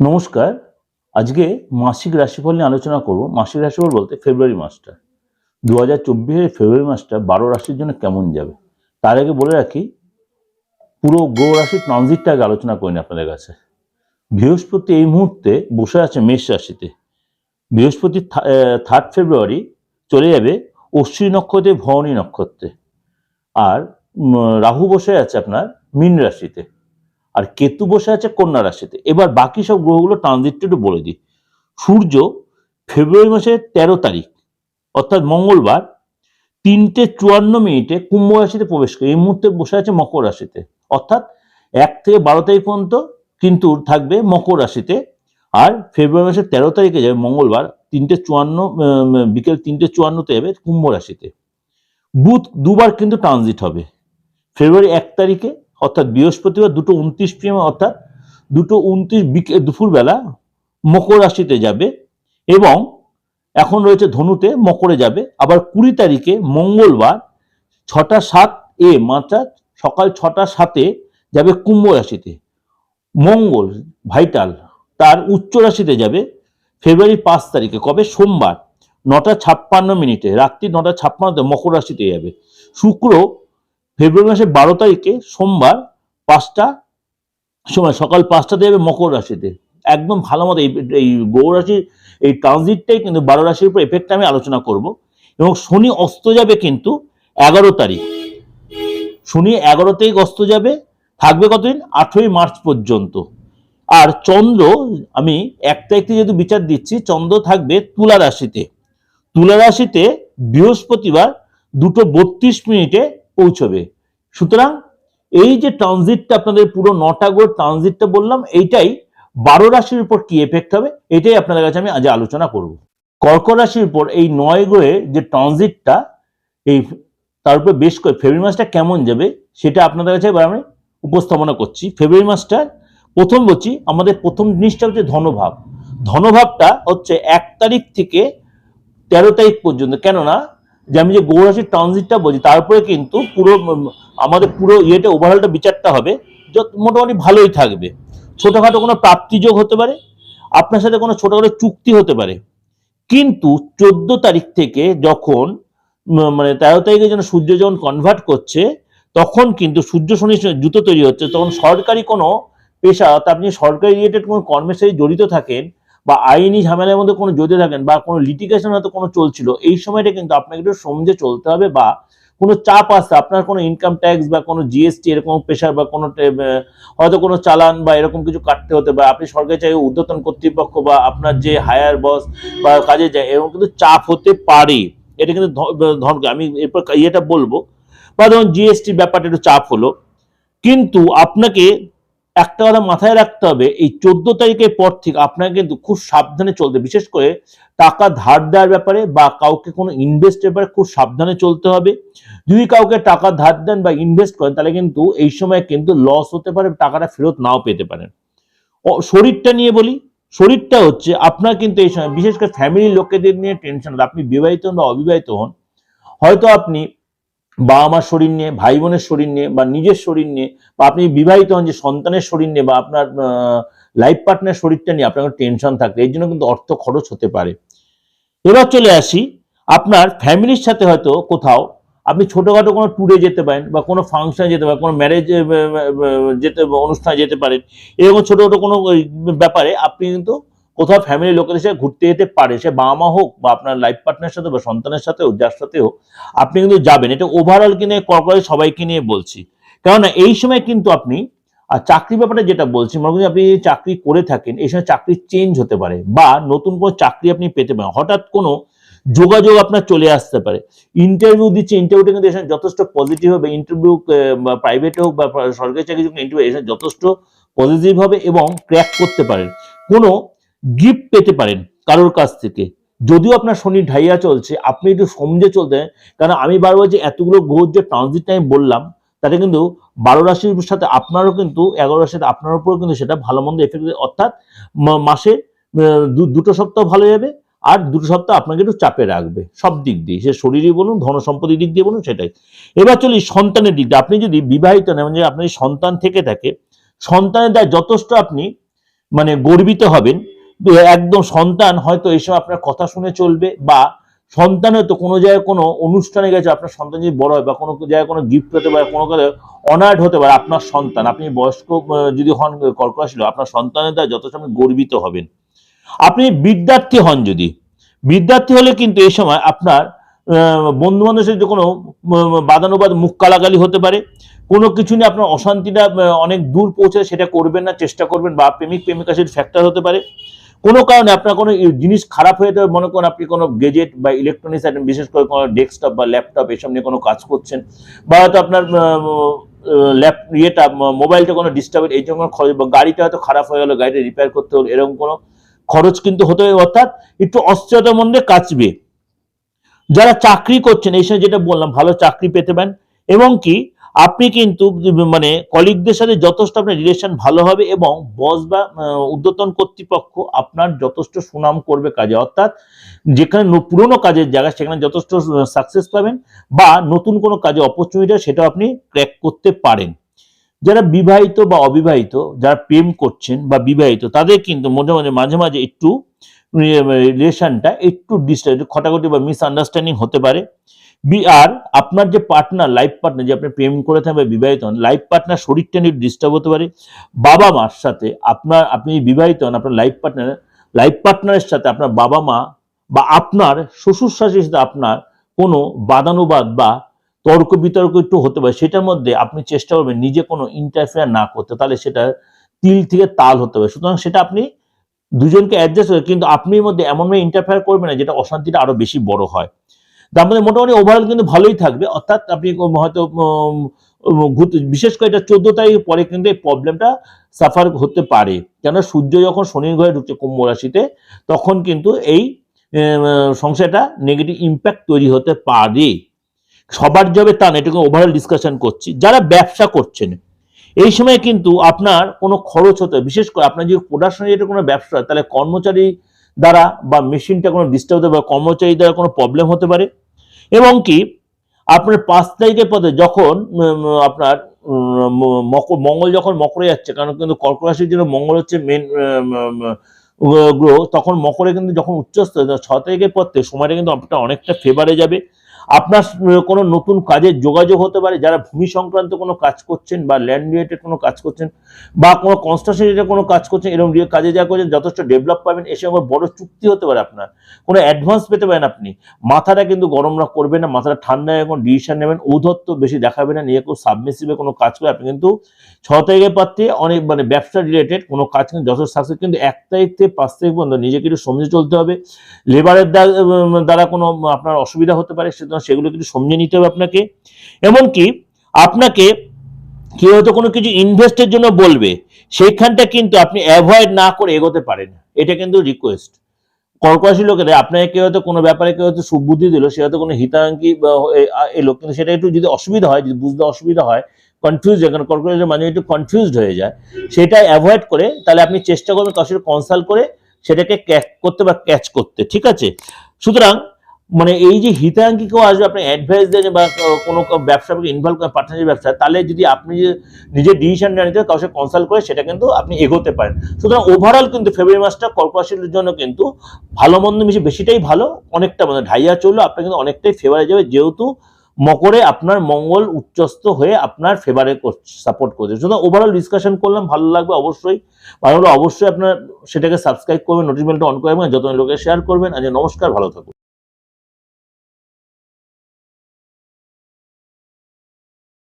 নমস্কার। আজকে মাসিক রাশিফল নিয়ে আলোচনা করব। মাসিক রাশিফল বলতে ফেব্রুয়ারি মাসটা 2024 ফেব্রুয়ারি মাসটা 12 রাশির জন্য কেমন যাবে। তার আগে বলে রাখি, পুরো গ্রহ রাশির ট্রানজিটটা আগে আলোচনা করিনি আপনাদের কাছে। বৃহস্পতি এই মুহূর্তে বসে আছে মেষ রাশিতে। বৃহস্পতি 3 ফেব্রুয়ারি চলে যাবে অশ্বিনী নক্ষত্রে, ভরণী নক্ষত্রে। আর রাহু বসে আছে আপনার মীন রাশিতে, আর কেতু বসে আছে কন্যা রাশিতে। এবার বাকি সব গ্রহগুলো ট্রানজিটটা একটু বলে দিই। সূর্য ফেব্রুয়ারি মাসের 13 তারিখ অর্থাৎ মঙ্গলবার 3:54 কুম্ভ রাশিতে প্রবেশ করে এই মুহূর্তে বসে আছে মকর রাশিতে। অর্থাৎ 1 থেকে 12 তারিখ পর্যন্ত কিন্তু থাকবে মকর রাশিতে। আর ফেব্রুয়ারি মাসের 13 তারিখে যাবে মঙ্গলবার 3:54 বিকেল 3:54 যাবে কুম্ভ রাশিতে। বুধ দুবার কিন্তু ট্রানজিট হবে। ফেব্রুয়ারি 1 তারিখে অর্থাৎ বৃহস্পতিবার 2:29 PM অর্থাৎ 2:29 দুপুরবেলা মকর রাশিতে যাবে এবং এখন রয়েছে ধনুতে, মকরে যাবে। আবার 20 তারিখে মঙ্গলবার 6:07 AM অর্থাৎ সকাল 6:07 যাবে কুম্ভ রাশিতে। মঙ্গল ভাইটাল তার উচ্চ রাশিতে যাবে ফেব্রুয়ারি 5 তারিখে। কবে? সোমবার 9:56 রাত্রি 9:56 মকর রাশিতে যাবে। শুক্র ফেব্রুয়ারি মাসের 12 তারিখে সোমবার 5টা সময় সকাল 5টাতে যাবে মকর রাশিতে। একদম ভালো মতো এই গ্রহ রাশির এই ট্রানজিটটাই কিন্তু 12 রাশির উপর এফেক্ট আমি আলোচনা করব। এবং শনি অস্ত যাবে কিন্তু 11 তারিখ। শনি 11 তারিখ অস্ত যাবে, থাকবে কতদিন? 8ই মার্চ পর্যন্ত। আর চন্দ্র আমি 1 তারিখ থেকে যেহেতু বিচার দিচ্ছি, চন্দ্র থাকবে তুলা রাশিতে। তুলা রাশিতে বৃহস্পতিবার 2:32 পৌঁছবে। সুতরাং এই যে ট্রানজিটটা আপনাদের পুরো 9টা গ্রহ ট্রানজিটটা বললাম, এইটাই 12 রাশির উপর কি এফেক্ট হবে এটাই আপনাদের কাছে আমি আজ আলোচনা করব। কর্কট রাশির উপর এই 9 গ্রহের যে ট্রানজিটটা, এই তার উপর বেশ করে ফেব্রুয়ারি মাসটা কেমন যাবে সেটা আপনাদের কাছে এবার আমি উপস্থাপনা করছি। ফেব্রুয়ারি মাসটার প্রথম বলছি, আমাদের প্রথম জিনিসটা হচ্ছে ধনভাব। ধনভাবটা হচ্ছে 1 তারিখ থেকে 13 তারিখ পর্যন্ত। কেননা যে আমি যে গ্রহ রাশির ট্রানজিটটা বলছি তারপরে কিন্তু পুরো আমাদের পুরো ইয়েটা ওভারঅলটা বিচারটা হবে, মোটামুটি ভালোই থাকবে। ছোটখাটো কোনো প্রাপ্তিযোগ হতে পারে, আপনার সাথে কোনো ছোটখাটো চুক্তি হতে পারে। কিন্তু 14 তারিখ থেকে যখন মানে 13 তারিখে যেন সূর্য যখন কনভার্ট করছে, তখন কিন্তু সূর্য শনির জুতো তৈরি হচ্ছে। তখন সরকারি কোনো পেশা, আপনি সরকারি রিলেটেড কোনো কর্মের সাথে জড়িত থাকেন বা আইনি ঝামেলার মধ্যে কোনো জড়িত থাকেন বা কোনো লিটিগেশন হয়তো কোনো চলছিল, এই সময়টা কিন্তু আপনাকে একটু সমঝে চলতে হবে। বা কোনো চাপ আসছে, আপনার কোনো ইনকাম ট্যাক্স বা কোনো জিএসটি এরকম পেশার বা কোনো হয়তো কোনো চালান বা এরকম কিছু কাটতে হতে পারে। আপনি সরকারি চাকরি ঊর্ধ্বতন কর্তৃপক্ষ বা আপনার যে হায়ার বস বা কাজে যায়, এরকম কিন্তু চাপ হতে পারে। এটা কিন্তু আমি এরপর ইয়েটা বলবো। বা ধরুন জিএসটি ব্যাপারটা একটু চাপ হলো, কিন্তু আপনাকে একটা কথা মাথায় রাখতে হবে, এই 14 তারিখের পর থেকে আপনাকে কিন্তু খুব সাবধানে চলতে, বিশেষ করে টাকা ধার দেওয়ার ব্যাপারে বা কাউকে কোনো ইনভেস্টের ব্যাপারে খুব সাবধানে চলতে হবে। যদি কাউকে টাকা ধার দেন বা ইনভেস্ট করেন, তাহলে কিন্তু এই সময় কিন্তু লস হতে পারে, টাকাটা ফেরত নাও পেতে পারেন। শরীরটা নিয়ে বলি, শরীরটা হচ্ছে আপনার কিন্তু এই সময় বিশেষ করে ফ্যামিলির লোকেদের নিয়ে টেনশন। আপনি বিবাহিত হন বা অবিবাহিত হন, হয়তো আপনি বাবা মার শরীর নিয়ে, ভাই বোনের শরীর নিয়ে বা নিজের শরীর নিয়ে, বা আপনি বিবাহিত হন যে সন্তানের শরীর নিয়ে বা আপনার লাইফ পার্টনার শরীরটা নিয়ে আপনার টেনশন থাকবে। এই জন্য কিন্তু অর্থ খরচ হতে পারে। এবার চলে আসি, আপনার ফ্যামিলির সাথে হয়তো কোথাও আপনি ছোটখাটো কোনো ট্যুরে যেতে পারেন বা কোনো ফাংশনে যেতে পারেন, কোনো ম্যারেজ যেতে অনুষ্ঠানে যেতে পারেন। এরকম ছোটখাটো কোনো ব্যাপারে আপনি কিন্তু কোথাও ফ্যামিলির লোকেদের সাথে ঘুরতে যেতে পারে। সে বাবা মা হোক বা আপনার লাইফ পার্টনারের সাথে বা সন্তানের সাথেও, যার সাথে হোক আপনি কিন্তু যাবেন। এটা ওভারঅল কিনে কর্পোরেট সবাইকে নিয়ে বলছি। কেননা এই সময় কিন্তু আপনি, আর চাকরি ব্যাপারে যেটা বলছি, মনে করি আপনি চাকরি করে থাকেন, এই সময় চাকরি চেঞ্জ হতে পারে বা নতুন কোনো চাকরি আপনি পেতে পারেন। হঠাৎ কোনো যোগাযোগ আপনার চলে আসতে পারে। ইন্টারভিউ দিচ্ছে, ইন্টারভিউটা কিন্তু এখানে যথেষ্ট পজিটিভ হবে। ইন্টারভিউ প্রাইভেট হোক বা সরকারি চাকরি ইন্টারভিউ এখানে যথেষ্ট পজিটিভ হবে এবং ক্র্যাক করতে পারেন। কোনো গিফট পেতে পারেন কারোর কাছ থেকে। যদিও আপনার শনি ঢাইয়া চলছে, আপনি একটু সমঝে চলতে, কারণ আমি বারবার যে এতগুলো গ্রহ যে ট্রানজিট আমি বললাম, তাতে কিন্তু 12 রাশির সাথে আপনারও কিন্তু 11 রাশির সাথে আপনার উপরও কিন্তু সেটা ভালো মন্দ এফেক্ট। অর্থাৎ মাসে 2 সপ্তাহ ভালো যাবে, আর 2 সপ্তাহ আপনাকে একটু চাপে রাখবে সব দিক দিয়ে, সে শরীরই বলুন, ধন সম্পত্তির দিক দিয়ে বলুন, সেটাই। এবার চলি সন্তানের দিক দিয়ে। আপনি যদি বিবাহিত নেন, যে আপনার সন্তান থেকে থাকে, সন্তানের দ্বারা যথেষ্ট আপনি মানে গর্বিত হবেন। একদম সন্তান হয়তো এই সময় আপনার কথা শুনে চলবে, বা সন্তান হয়তো কোনো জায়গায় কোনো অনুষ্ঠানে গেছে, আপনার সন্তান যদি বড় হয় বা কোনো জায়গায় কোনো গিফট হতে পারে, কোনো কাজে অনার্ড হতে পারে আপনার সন্তান, আপনি বয়স্ক যদি হন কর্কট রাশি, আপনার সন্তানের দ্বারা যথেষ্ট আপনি গর্বিত হবেন। আপনি বিদ্যার্থী হন, যদি বিদ্যার্থী হলে কিন্তু এই সময় আপনার বন্ধু বান্ধবের সাথে কোনো বাদানুবাদ মুখ কালাগালি হতে পারে, কোনো কিছু নিয়ে আপনার অশান্তিটা অনেক দূর পৌঁছে সেটা করবেন না, চেষ্টা করবেন, বা প্রেমিক প্রেমিকার সাথে ফ্যাক্টর হতে পারে। কোনো কারণে আপনার কোনো জিনিস খারাপ হয়ে যাবে, মনে করেন আপনি কোনো গেজেট বা ইলেকট্রনিক্স আইটেম, বিশেষ করে কোনো ডেস্কটপ বা ল্যাপটপ এসব নিয়ে কোনো কাজ করছেন, বা হয়তো আপনার মোবাইলটা কোনো ডিস্টার্ব, এই জন্য খরচ, বা গাড়িটা হয়তো খারাপ হয়ে গেল, গাড়িটা রিপেয়ার করতে হলো, এরকম কোনো খরচ কিন্তু হতে হবে। অর্থাৎ একটু অস্থিরতার মধ্যে কাচবে। যারা চাকরি করছেন এই সময় যেটা বললাম, ভালো চাকরি পেতে পারেন, এবং কি আপনি কিন্তু মানে কলিগদের সাথে যথেষ্ট আপনার রিলেশন ভালো হবে, এবং বস বা ঊর্ধ্বতন কর্তৃপক্ষ আপনার যথেষ্ট সুনাম করবে কাজে। অর্থাৎ যেখানে পুরোনো কাজের জায়গা সেখানে যথেষ্ট সাকসেস পাবেন, বা নতুন কোনো কাজে অপরচুনিটি সেটা আপনি ক্র্যাক করতে পারেন। যারা বিবাহিত বা অবিবাহিত, যারা প্রেম করছেন বা বিবাহিত, তাদের কিন্তু মাঝে মাঝে একটু রিলেশনটা একটু ডিস্টার্ব, খটাখটি বা মিসআন্ডারস্ট্যান্ডিং হতে পারে। আর আপনার যে পার্টনার, লাইফ পার্টনার, যে আপনি প্রেম করে থাকেন বা বিবাহিত হন, লাইফ পার্টনার শরীরটা নিয়ে ডিস্টার্ব হতে পারে। বাবা মার সাথে আপনি বিবাহিত হন, আপনার লাইফ পার্টনারের সাথে আপনার বাবা মা বা আপনার শ্বশুর শাশুড়ির সাথে আপনার কোনো বাদানুবাদ বা তর্ক বিতর্ক একটু হতে পারে। সেটার মধ্যে আপনি চেষ্টা করবেন নিজে কোনো ইন্টারফেয়ার না করতে, তাহলে সেটা তিল থেকে তাল হতে পারে। সুতরাং সেটা আপনি দুজনকে অ্যাডজাস্ট করে, কিন্তু আপনির মধ্যে এমনভাবে ইন্টারফেয়ার করবেন না যেটা অশান্তিটা আরো বেশি বড় হয়। তার মধ্যে মোটামুটি ওভারঅল কিন্তু ভালোই থাকবে। অর্থাৎ আপনি হয়তো বিশেষ করে এটা 14 তারিখ পরে কিন্তু এই প্রবলেমটা সাফার হতে পারে, কেন সূর্য যখন শনির ঘরে ঢুকছে কুম্ভ রাশিতে, তখন কিন্তু এই সংসারটা নেগেটিভ ইম্প্যাক্ট তৈরি হতে পারে। সবার যাবে তা না, এটুকু ওভারঅল ডিসকাশন করছি। যারা ব্যবসা করছেন এই সময় কিন্তু আপনার কোনো খরচ হতে, বিশেষ করে আপনার যদি প্রোডাকশন রিলেটেড কোনো ব্যবসা হয়, তাহলে কর্মচারী দ্বারা বা মেশিনটা কোনো ডিস্টার্ব হতে পারে, কর্মচারী দ্বারা কোনো প্রবলেম হতে পারে। এবং কি আপনার 5 তারিখের পথে যখন আপনার মঙ্গল যখন মকরে যাচ্ছে, কারণ কিন্তু কর্কট রাশির জন্য মঙ্গল হচ্ছে মেন গ্রহ, তখন মকরে কিন্তু যখন উচ্চস্থ 6 তারিখের পর থেকে সময়টা কিন্তু আপনার অনেকটা ফেভারে যাবে। আপনার কোনো নতুন কাজের যোগাযোগ হতে পারে। যারা ভূমি সংক্রান্ত কোনো কাজ করছেন বা ল্যান্ড রিলেটেড কোনো কাজ করছেন বা কোনো কনস্ট্রাকশন রিলেটেড কোনো কাজ করছেন, এরকম কাজে যা করছেন যথেষ্ট ডেভেলপ পাবেন। এসে আবার বড় চুক্তি হতে পারে, আপনার কোনো অ্যাডভান্স পেতে পারেন। আপনি মাথাটা কিন্তু গরম করবেন না, মাথাটা ঠান্ডায় এখন ডিসিশন নেবেন, ঔদ্ধত্য বেশি দেখাবেন না, নিজে কেউ সাবমিসিভে কোনো কাজ করে আপনি কিন্তু 6 তারিখের পর থেকে অনেক মানে ব্যবসা রিলেটেড কোনো কাজ কিন্তু যথেষ্ট সাকসেস। কিন্তু 1 তারিখ থেকে 5 তারিখ পর্যন্ত নিজেকে একটু সমঝে চলতে হবে। লেবারের দ্বারা কোনো আপনার অসুবিধা হতে পারে, সেগুলো কিন্তু সমঝে নিতে হবে আপনাকে। এমনকি আপনাকে কেউ হয়তো কোনো কিছু ইনভেস্টের জন্য বলবে, সেইখানটা কিন্তু আপনি অ্যাভয়েড না করে এগোতে পারেন, এটা কিন্তু রিকোয়েস্ট। কর্কট রাশির লোকেদের আপনাকে কেউ হয়তো কোনো ব্যাপারে কেউ হয়তো সুবুদ্ধি দিল, সে হয়তো কোনো হিতাঙ্কি এলো, কিন্তু সেটা একটু যদি অসুবিধা হয়, যদি বুঝতে অসুবিধা হয়, কনফিউজ হয়, কারণ কর্কট রাশির মাঝে একটু কনফিউজড হয়ে যায়, সেটা অ্যাভয়েড করে তাহলে আপনি চেষ্টা করবেন কারোর সাথে কনসাল্ট করে সেটাকে ক্যাচ করতে বা ক্যাচ করতে, ঠিক আছে। সুতরাং মানে এই যে হিতাঙ্কি কেউ আসবে আপনি অ্যাডভাইস দেন বা কোনো ব্যবসাকে ইনভলভ করেন পার্টনারশিপ ব্যবসা, তাহলে যদি আপনি নিজের ডিসিশন না নিতে কারোর সাথে কনসাল্ট করে সেটা কিন্তু আপনি এগোতে পারেন। সুতরাং ওভারঅল কিন্তু ফেব্রুয়ারি মাসটা কর্কট রাশির জন্য কিন্তু ভালো মন্দ মিশে বেশিটাই ভালো, অনেকটা মানে ঢাইয়া চললো, আপনার কিন্তু অনেকটাই ফেভারে যাবে, যেহেতু মকরে আপনার মঙ্গল উচ্চস্থ হয়ে আপনার ফেভারে সাপোর্ট করছে। সুতরাং ওভারঅল ডিসকাশন করলাম, ভালো লাগবে অবশ্যই। ভালো হলে অবশ্যই আপনার সেটাকে সাবস্ক্রাইব করবেন, নোটিফিকেশনটা অন করবেন, যত লোকে শেয়ার করবেন। আজ নমস্কার, ভালো থাকুন।